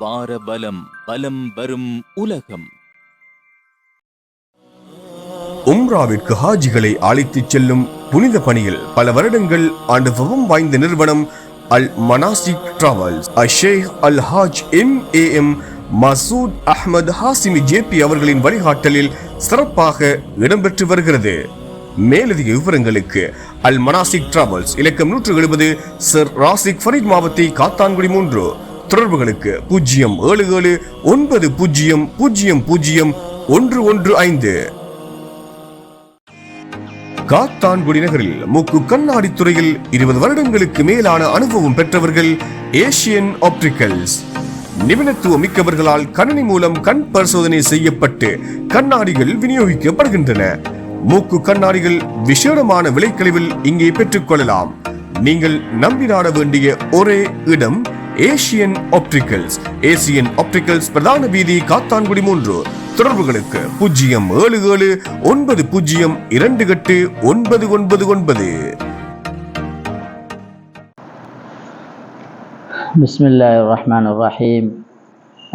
வார பலம் பலம் வரும் உலகம். உம்ராவிற்கு ஹாஜிகளை அழைத்துச் செல்லும் புனித பணியில் பல வருடங்கள் அனுபவம் வாய்ந்த நிறுவனம் அல் மனாசிக் டிராவல்ஸ் ஷேக் அல் ஹாஜ் MAM மசூத் அஹ்மத் ஹாசிமி JP அவர்களின் வழிகாட்டலில் சிறப்பாக இடம்பெற்று வருகிறது. மேலதிக விவரங்களுக்கு அல் மனாசிக் டிராவல்ஸ் இலக்கம் 170 சர் ராசிக் ஃபரீத் மாவட்டி காத்தான்குடி 3. தொடர்புகளுக்கு 07900000115. காத்தான்குடி நகரில் மூக்கு கண்ணாடி துறையில் 20 வருடங்களுக்கு மேலான அனுபவம் பெற்றவர்கள் ஏசியன் ஆப்டிகல்ஸ். நிபுணத்துவம் மிக்கவர்களால் கணினி மூலம் கண் பரிசோதனை செய்யப்பட்டு கண்ணாடிகள் விநியோகிக்கப்படுகின்றன. மூக்கு கண்ணாடிகள் விசேடமான விலைக்கழிவில் இங்கே பெற்றுக் கொள்ளலாம். நீங்கள் நம்பி நாட வேண்டிய ஒரே இடம் ஏசியன் ஆப்டிகல்ஸ். ஏசியன் ஆப்டிகல்ஸ் பிரதான வீதி காத்தான்குடி 3. தொடர்புகளுக்கு 07090289999. பிஸ்மில்லாஹிர் ரஹ்மானிர் ரஹீம்.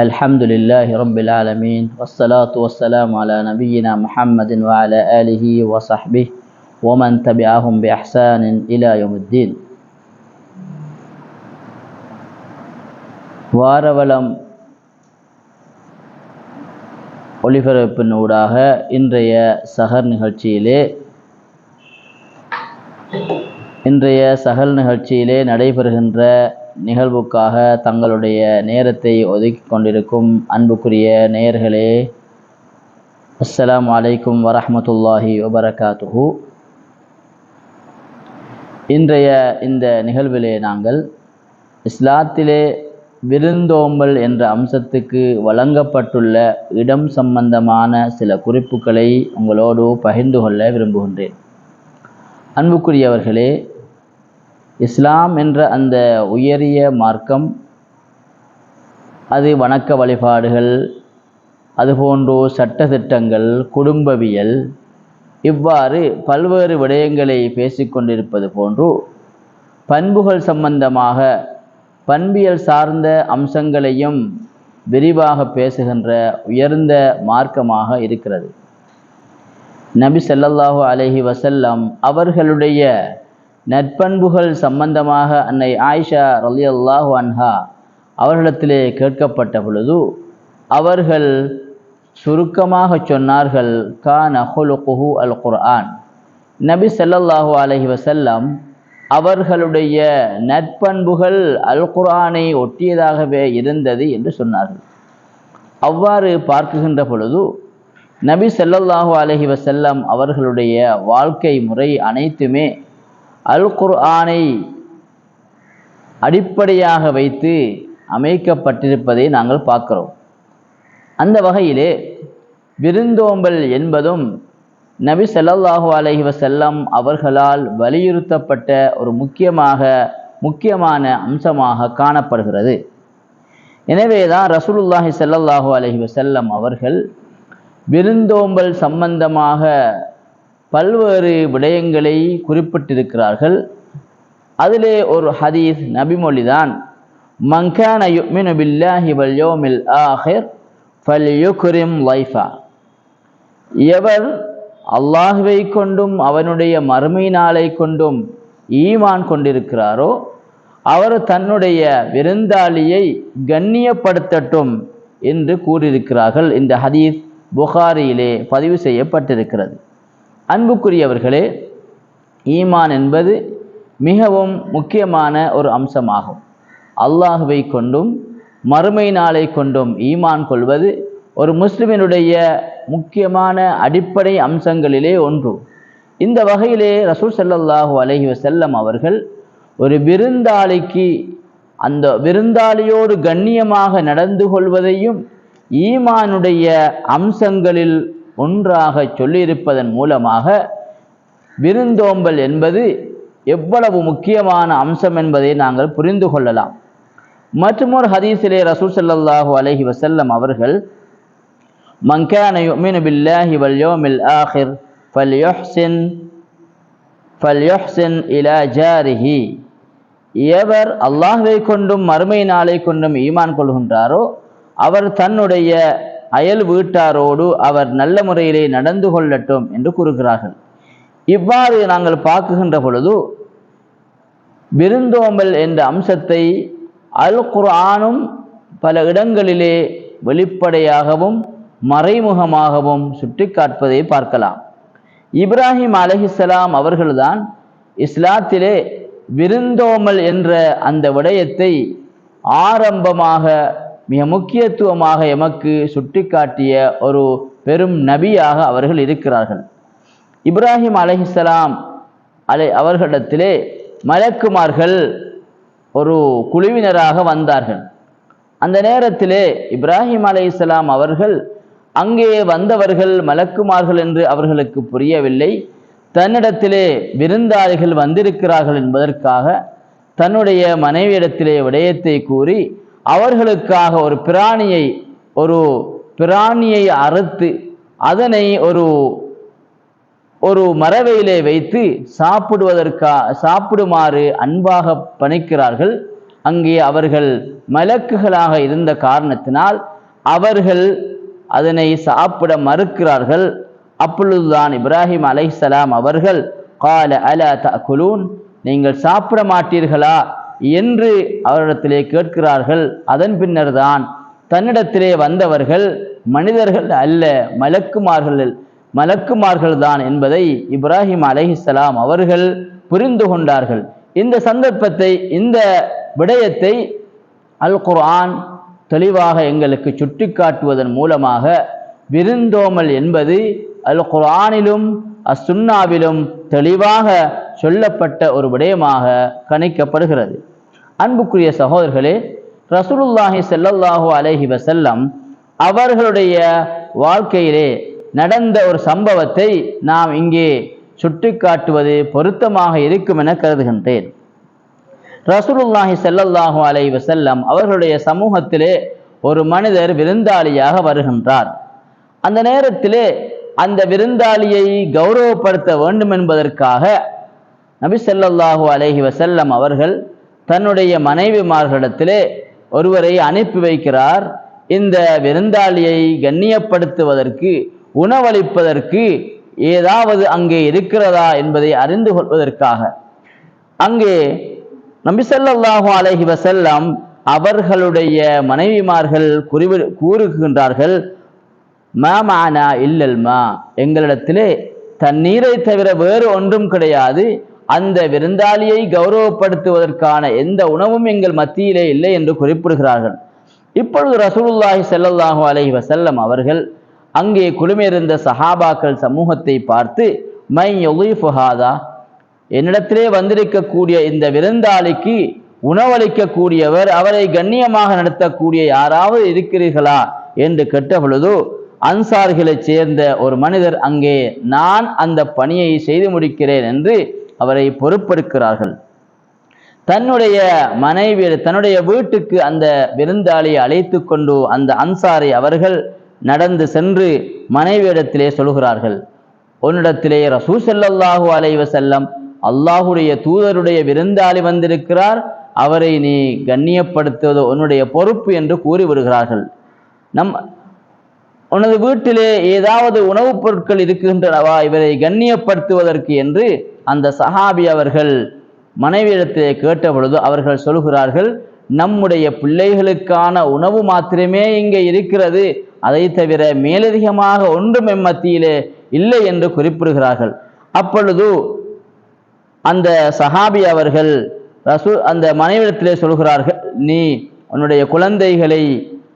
அல்ஹம்துலில்லாஹி ரப்பில் ஆலமீன். வஸ்ஸலாத்து வஸ்ஸலாமு அலா நபியினா முஹம்மதின் வ அலா ஆலிஹி வ ஸஹ்பிஹி வ மன் தபிஅஹும் பி இஹ்சானின் இலா யௌமித்தீன். வாரவலம் ஒளிபரப்பின் ஊடாக இன்றைய சஹர் நிகழ்ச்சியிலே நடைபெறுகின்ற நிகழ்வுக்காக தங்களுடைய நேரத்தை ஒதுக்கி கொண்டிருக்கும் அன்புக்குரிய நேயர்களே, அஸ்ஸலாமு அலைக்கும் வரஹ்மத்துல்லாஹி வபரகாத்துஹு. இன்றைய இந்த நிகழ்விலே நாங்கள் இஸ்லாத்திலே விருந்தோம்பல் என்ற அம்சத்துக்கு வழங்கப்பட்டுள்ள இடம் சம்பந்தமான சில குறிப்புகளை உங்களோடு பகிர்ந்து கொள்ள விரும்புகின்றேன். அன்புக்குரியவர்களே, இஸ்லாம் என்ற அந்த உயரிய மார்க்கம், அது வணக்க வழிபாடுகள், அதுபோன்று சட்டதிட்டங்கள், குடும்பவியல், இவ்வாறு பல்வேறு விடயங்களை பேசிக்கொண்டிருப்பது போன்று பண்புகள் சம்பந்தமாக பண்பியல் சார்ந்த அம்சங்களையும் விரிவாக பேசுகின்ற உயர்ந்த மார்க்கமாக இருக்கிறது. நபி ஸல்லல்லாஹு அலைஹி வஸல்லம் அவர்களுடைய நற்பண்புகள் சம்பந்தமாக அன்னை ஆயிஷா ரலியல்லாஹு அன்ஹா அவர்களிடத்திலே கேட்கப்பட்ட பொழுது அவர்கள் சுருக்கமாக சொன்னார்கள், கான ஹுலுகுஹு அல் குர்ஆன். நபி ஸல்லல்லாஹு அலைஹி வஸல்லம் அவர்களுடைய நற்பண்புகள் அல் குர்ஆனை ஒட்டியதாகவே இருந்தது என்று சொன்னார்கள். அவ்வாறு பார்க்குகின்ற பொழுது நபி ஸல்லல்லாஹு அலைஹி வஸல்லம் அவர்களுடைய வாழ்க்கை முறை அனைத்துமே அல் குர்ஆனை அடிப்படையாக வைத்து அமைக்கப்பட்டிருப்பதை நாங்கள் பார்க்கிறோம். அந்த வகையிலே விருந்தோம்பல் என்பதும் நபி ஸல்லல்லாஹு அலைஹி வஸல்லம் அவர்களால் வலியுறுத்தப்பட்ட ஒரு முக்கியமான அம்சமாக காணப்படுகிறது. எனவே தான் ரசூலுல்லாஹி ஸல்லல்லாஹு அலைஹி வஸல்லம் அவர்கள் விருந்தோம்பல் சம்பந்தமாக பல்வேறு விடயங்களை குறிப்பிட்டிருக்கிறார்கள். அதிலே ஒரு ஹதீஸ் நபிமொழிதான், மன் கான யுமினு பில்லாஹி வல் யௌமில் ஆஹிர் ஃபல்யுக்ரிம் லைஃபா. எவர் அல்லாஹ்வை கொண்டும் அவனுடைய மறுமை நாளை கொண்டும் ஈமான் கொண்டிருக்கிறாரோ அவர் தன்னுடைய விருந்தாளியை கண்ணியப்படுத்தட்டும் என்று கூறியிருக்கிறார்கள். இந்த ஹதீஸ் புகாரியிலே பதிவு செய்யப்பட்டிருக்கிறது. அன்புக்குரியவர்களே, ஈமான் என்பது மிகவும் முக்கியமான ஒரு அம்சமாகும். அல்லாஹ்வை கொண்டும் மறுமை நாளை கொண்டும் ஈமான் கொள்வது ஒரு முஸ்லிமினுடைய முக்கியமான அடிப்படை அம்சங்களிலே ஒன்று. இந்த வகையிலே ரசூல் ஸல்லல்லாஹு அலைஹி வஸல்லம் அவர்கள் ஒரு விருந்தாளிக்கு அந்த விருந்தாளியோடு கண்ணியமாக நடந்து கொள்வதையும் ஈமானுடைய அம்சங்களில் ஒன்றாக சொல்லியிருப்பதன் மூலமாக விருந்தோம்பல் என்பது எவ்வளவு முக்கியமான அம்சம் என்பதை நாங்கள் புரிந்து கொள்ளலாம். மற்றொரு ஹதீஸிலே ரசூல் ஸல்லல்லாஹு அலைஹி வஸல்லம் அவர்கள், மன் கான யுமினு பில்லாஹி வல் யௌமில் ஆஹிர் ஃபல்யுஹ்சின் இலா ஜாரிஹி. எவர் அல்லாஹ்வை கொண்டும் மறுமை நாளை கொண்டும் ஈமான் கொள்கின்றாரோ அவர் தன்னுடைய அயல் வீட்டாரோடு அவர் நல்ல முறையிலே நடந்து கொள்ளட்டும் என்று கூறுகிறார்கள். இவ்வாறு நாங்கள் பார்க்குகின்ற பொழுது விருந்தோம்பல் என்ற அம்சத்தை அல் குர்ஆனும் பல இடங்களிலே வெளிப்படையாகவும் மறைமுகமாகவும் சுட்டிக்காட்டுவதை பார்க்கலாம். இப்ராஹிம் அலைஹிஸ்ஸலாம் அவர்கள்தான் இஸ்லாத்திலே விருந்தோம்பல் என்ற அந்த விடயத்தை ஆரம்பமாக மிக முக்கியத்துவமாக எமக்கு சுட்டிக்காட்டிய ஒரு பெரும் நபியாக அவர்கள் இருக்கிறார்கள். இப்ராஹிம் அலைஹிஸ்ஸலாம் அவர்களிடத்திலே மலக்குமார்கள் ஒரு குழுவினராக வந்தார்கள். அந்த நேரத்திலே இப்ராஹிம் அலைஹிஸ்ஸலாம் அவர்கள் அங்கே வந்தவர்கள் மலக்குமார்கள் என்று அவர்களுக்கு புரியவில்லை. தன்னிடத்திலே விருந்தாளிகள் வந்திருக்கிறார்கள் என்பதற்காக தன்னுடைய மனைவியிடத்திலே விடயத்தை கூறி அவர்களுக்காக ஒரு பிராணியை அறுத்து அதனை ஒரு மரவையிலே வைத்து சாப்பிடுமாறு அன்பாக பணிக்கிறார்கள். அங்கே அவர்கள் மலக்குகளாக இருந்த காரணத்தினால் அவர்கள் அதனை சாப்பிட மறுக்கிறார்கள். அப்பொழுதுதான் இப்ராஹிம் அலைஹிஸ்ஸலாம் அவர்கள் கால அலா தஅகுலூன், நீங்கள் சாப்பிட மாட்டீர்களா என்று அவரிடத்திலே கேட்கிறார்கள். அதன் பின்னர் தான் தன்னிடத்திலே வந்தவர்கள் மனிதர்கள் அல்ல மலக்குமார்கள் தான் என்பதை இப்ராஹிம் அலைஹிஸ்ஸலாம் அவர்கள் புரிந்து கொண்டார்கள். இந்த சந்தர்ப்பத்தை இந்த விடயத்தை அல் குர்ஆன் தெளிவாக எங்களுக்கு சுட்டிக்காட்டுவதன் மூலமாக விருந்தோமல் என்பது அல் குர்ஆனிலும் அஸ்ஸுன்னாவிலும் தெளிவாக சொல்லப்பட்ட ஒரு விடயமாக கணிக்கப்படுகிறது. அன்புக்குரிய சகோதரர்களே, ரசூலுல்லாஹி ஸல்லல்லாஹு அலைஹி வஸல்லம் அவர்களுடைய வாழ்க்கையிலே நடந்த ஒரு சம்பவத்தை நாம் இங்கே சுட்டிக்காட்டுவது பொருத்தமாக இருக்கும் என கருதுகின்றேன். ரசூலுல்லாஹி ஸல்லல்லாஹு அலைஹி வஸல்லம் அவர்களுடைய சமூகத்திலே ஒரு மனிதர் விருந்தாளியாக வருகின்றார். அந்த நேரத்திலே அந்த விருந்தாளியை கௌரவப்படுத்த வேண்டும் என்பதற்காக நபி ஸல்லல்லாஹு அலைஹி வஸல்லம் அவர்கள் தன்னுடைய மனைவிமார்களிடத்திலே ஒருவரை அனுப்பி வைக்கிறார். இந்த விருந்தாளியை கண்ணியப்படுத்துவதற்கு, உணவளிப்பதற்கு ஏதாவது அங்கே இருக்கிறதா என்பதை அறிந்து கொள்வதற்காக. அங்கே நபி ஸல்லல்லாஹு அலைஹி வஸல்லம் அவர்களுடைய மனைவிமார்கள் கூறுகின்றார்கள், மா மானா இல்லல் மா, எங்களிடத்திலே தண்ணீரை தவிர வேறு ஒன்றும் கிடையாது. அந்த விருந்தாளியை கௌரவப்படுத்துவதற்கான எந்த உணவும் எங்கள் மத்தியிலே இல்லை என்று குறிப்பிடுகிறார்கள். இப்பொழுது ரசூலுல்லாஹி ஸல்லல்லாஹு அலைஹி வஸல்லம் அவர்கள் அங்கே குழுமியிருந்த சஹாபாக்கள் சமூகத்தை பார்த்து, மை யுலீஃபு ஹாதா, என்னிடத்திலே வந்திருக்கக்கூடிய இந்த விருந்தாளிக்கு உணவளிக்கக்கூடியவர், அவரை கண்ணியமாக நடத்தக்கூடிய யாராவது இருக்கிறீர்களா என்று கேட்ட பொழுது அன்சார்களை சேர்ந்த ஒரு மனிதர் அங்கே நான் அந்த பணியை செய்து முடிக்கிறேன் என்று அவரை பொறுப்பெடுக்கிறார்கள். தன்னுடைய வீட்டுக்கு அந்த விருந்தாளியை அழைத்து கொண்டு அந்த அன்சாரை அவர்கள் நடந்து சென்று மனைவியிடத்திலே சொல்கிறார்கள், உன்னிடத்திலே ரசூல் ஸல்லல்லாஹு அலைஹி வஸல்லம் அல்லாஹுடைய தூதருடைய விருந்தாளி வந்திருக்கிறார், அவரை நீ கண்ணியப்படுத்துவது உன்னுடைய பொறுப்பு என்று கூறிவிடுகிறார்கள். உனது வீட்டிலே ஏதாவது உணவுப் பொருட்கள் இருக்கின்றனவா இவரை கண்ணியப்படுத்துவதற்கு என்று அந்த சஹாபி அவர்கள் மனைவியிடத்திலே கேட்ட பொழுது அவர்கள் சொல்கிறார்கள், நம்முடைய பிள்ளைகளுக்கான உணவு மாத்திரமே இங்கே இருக்கிறது, அதை தவிர மேலதிகமாக ஒன்றும் எம்மத்தியிலே இல்லை என்று குறிப்பிடுகிறார்கள். அப்பொழுது அந்த சஹாபி அவர்கள் அந்த மனைவிடத்திலே சொல்கிறார்கள், நீ உன்னுடைய குழந்தைகளை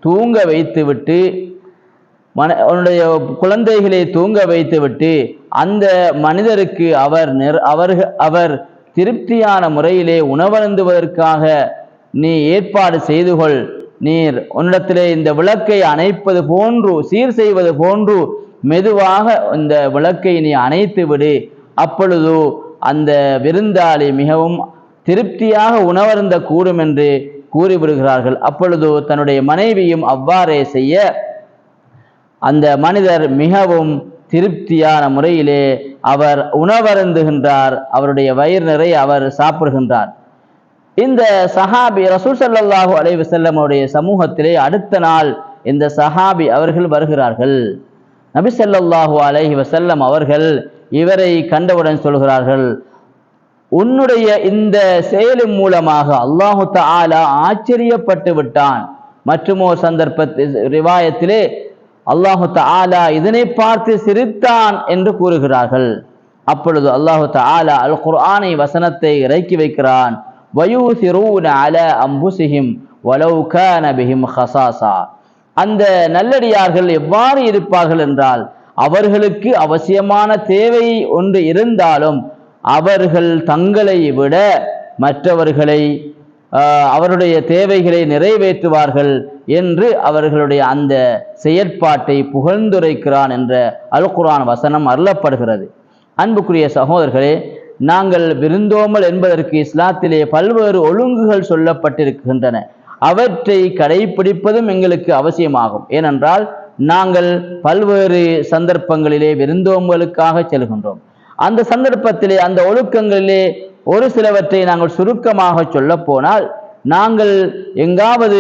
தூங்க வைத்துவிட்டு அந்த மனிதருக்கு அவர் திருப்தியான முறையிலே உணவருந்துவதற்காக நீ ஏற்பாடு செய்து கொள். நீர் உன்னிடத்திலே இந்த விளக்கை அணைப்பது போன்று, சீர் செய்வது போன்று மெதுவாக இந்த விளக்கை நீ அணைத்து விடு. அப்பொழுது அந்த விருந்தாளி மிகவும் திருப்தியாக உணவருந்த கூடும் என்று கூறிவிடுகிறார்கள். அப்பொழுது தன்னுடைய மனைவியும் அவ்வாறே செய்ய அந்த மனிதர் மிகவும் திருப்தியான முறையிலே அவர் உணவருந்துகின்றார். அவருடைய வயிறு நிறைய அவர் சாப்பிடுகின்றார். இந்த சஹாபி ரசூல் ஸல்லல்லாஹு அலைஹி வஸல்லம் உடைய சமூகத்திலே அடுத்த நாள் இந்த சஹாபி அவர்கள் வருகிறார்கள். நபி ஸல்லல்லாஹு அலைஹி வஸல்லம் அவர்கள் இவரை கண்டவுடன் சொல்கிறார்கள், உன்னுடைய இந்த செயலின் மூலமாக அல்லாஹு தஆலா ஆச்சரியப்பட்டு விட்டான். மற்றுமோ ரிவாயத்திலே அல்லாஹு தஆலா இதனை பார்த்து சிரித்தான் என்று கூறுகிறார்கள். அப்பொழுது அல்லாஹு தஆலா அல் குர்ஆனை வசனத்தை இறக்கி வைக்கிறான். வயூசிரூன அலா அம்புசிஹிம் வலவ் கான பிஹிம் ஹஸாஸா. அந்த நல்லடியார்கள் எவ்வாறு இருப்பார்கள் என்றால், அவர்களுக்கு அவசியமான தேவை ஒன்று இருந்தாலும் அவர்கள் தங்களை விட மற்றவர்களை அவருடைய தேவைகளை நிறைவேற்றுவார்கள் என்று அவர்களுடைய அந்த செயற்பாட்டை புகழ்ந்துரைக்கிறான் என்ற அல் குர்ஆன் வசனம் அருளப்படுகிறது. அன்புக்குரிய சகோதரர்களே, நாங்கள் விருந்தோம்பல் என்பதற்கு இஸ்லாத்திலே பல்வேறு ஒழுங்குகள் சொல்லப்பட்டிருக்கின்றன. அவற்றை கடைபிடிப்பதும் எங்களுக்கு அவசியமாகும். ஏனென்றால் நாங்கள் பல்வேறு சந்தர்ப்பங்களிலே விருந்தோம்பலுக்காக செல்கின்றோம். அந்த சந்தர்ப்பத்திலே அந்த ஒழுக்கங்களிலே ஒரு சிலவற்றை நாங்கள் சுருக்கமாக சொல்ல போனால், நாங்கள் எங்காவது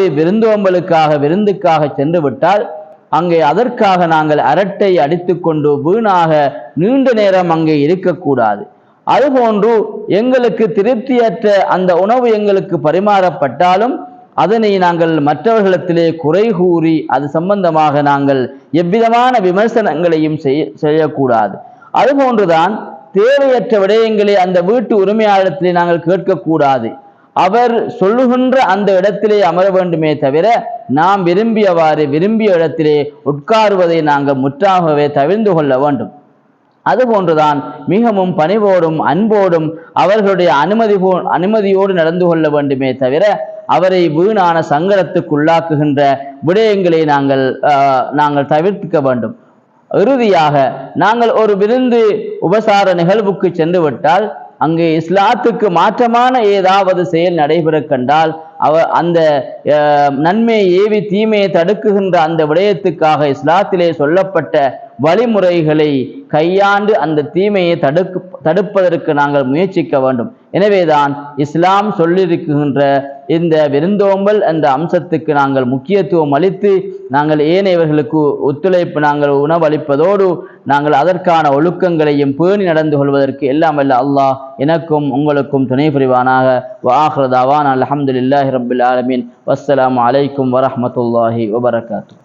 விருந்துக்காக சென்று விட்டால் அங்கே அதற்காக நாங்கள் அரட்டை அடித்துக்கொண்டு வீணாக நீண்ட நேரம் அங்கே இருக்கக்கூடாது. அதுபோன்று எங்களுக்கு திருப்தியற்ற அந்த உணவு எங்களுக்கு பரிமாறப்பட்டாலும் அதனை நாங்கள் மற்றவர்களிடத்திலே குறை கூறி அது சம்பந்தமாக நாங்கள் எவ்விதமான விமர்சனங்களையும் செய்யக்கூடாது. அதுபோன்றுதான் தேவையற்ற விடயங்களை அந்த வீட்டு உரிமையாளத்திலே நாங்கள் கேட்கக்கூடாது. அவர் சொல்லுகின்ற அந்த இடத்திலே அமர வேண்டுமே தவிர நாம் விரும்பிய இடத்திலே உட்காருவதை நாங்கள் முற்றாகவே தவிர்த்து கொள்ள வேண்டும். அதுபோன்றுதான் மிகவும் பணிவோடும் அன்போடும் அவர்களுடைய அனுமதியோடு நடந்து கொள்ள வேண்டுமே தவிர அவரை வீணான சங்கடத்துக்குள்ளாக்குகின்ற விடயங்களை நாங்கள் தவிர்க்க வேண்டும். இறுதியாக நாங்கள் ஒரு விருந்து உபசார நிகழ்வுக்கு சென்று விட்டால் அங்கே இஸ்லாத்துக்கு மாற்றமான ஏதாவது செயல் நடைபெற கண்டால் அந்த நன்மையை ஏவி தீமையை தடுக்குகின்ற அந்த விடயத்துக்காக இஸ்லாத்திலே சொல்லப்பட்ட வழிமுறைகளை கையாண்டு அந்த தீமையை தடுப்பதற்கு நாங்கள் முயற்சிக்க வேண்டும். எனவேதான் இஸ்லாம் சொல்லியிருக்கின்ற இந்த விருந்தோம்பல் என்ற அம்சத்துக்கு நாங்கள் முக்கியத்துவம் அளித்து நாங்கள் ஏனையவர்களுக்கு ஒத்துழைப்பு நாங்கள் உணவளிப்பதோடு நாங்கள் அதற்கான ஒழுக்கங்களையும் பேணி நடந்து கொள்வதற்கு எல்லாம் வல்ல அல்லாஹ் எனக்கும் உங்களுக்கும் துணை புரிவானாக. வஆகிரு தஅவானா அல்ஹம்துலில்லாஹி ரப்பில் ஆலமீன். வஸ்ஸலாமு அலைக்கும் வரஹ்மத்துல்லாஹி வபரகாத்துஹு.